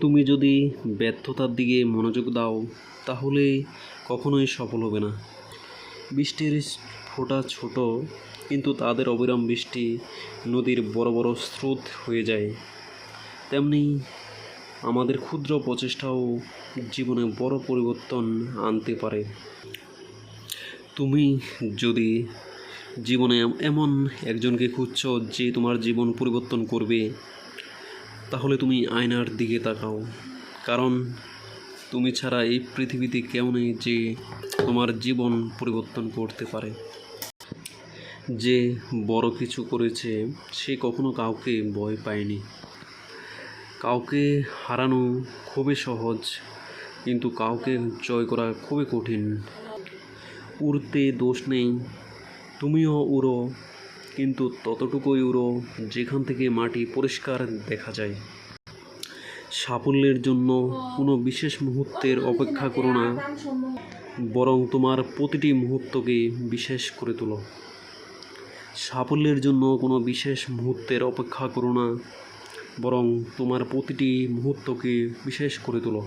তুমি যদি ব্যর্থতার দিকে মনোযোগ দাও তাহলে কখনোই সফল হবে না। বৃষ্টির ফোঁটা ছোট, কিন্তু তাদের অবিরাম বৃষ্টি নদীর বড় বড় স্রোত হয়ে যায়। তেমনি আমাদের ক্ষুদ্র প্রচেষ্টাও জীবনে বড় পরিবর্তন আনতে পারে। তুমি যদি জীবনে এমন একজনকে খুঁজছো যে তোমার জীবন পরিবর্তন করবে, তাহলে তুমি আয়নার দিকে তাকাও, কারণ তুমি ছাড়া এই পৃথিবীতে কেউ নেই যে তোমার জীবন পরিবর্তন করতে পারে। যে বড় কিছু করেছে সে কখনো কাউকে ভয় পায়নি। কাউকে হারানো খুবই সহজ, কিন্তু কাউকে জয় করা খুবই কঠিন। উড়তে দোষ নেই, তুমিও উড়ো, কিন্তু ততটুকুই উড়ো যেখান থেকে মাটি পরিষ্কার দেখা যায়। সাফল্যের জন্য কোনো বিশেষ মুহূর্তের অপেক্ষা করো না, বরং তোমার প্রতিটি মুহূর্তকে বিশেষ করে তোলো। সাফল্যের জন্য কোনো বিশেষ মুহূর্তের অপেক্ষা করো না, বরং তোমার প্রতিটি মুহূর্তকে বিশেষ করে তোলো।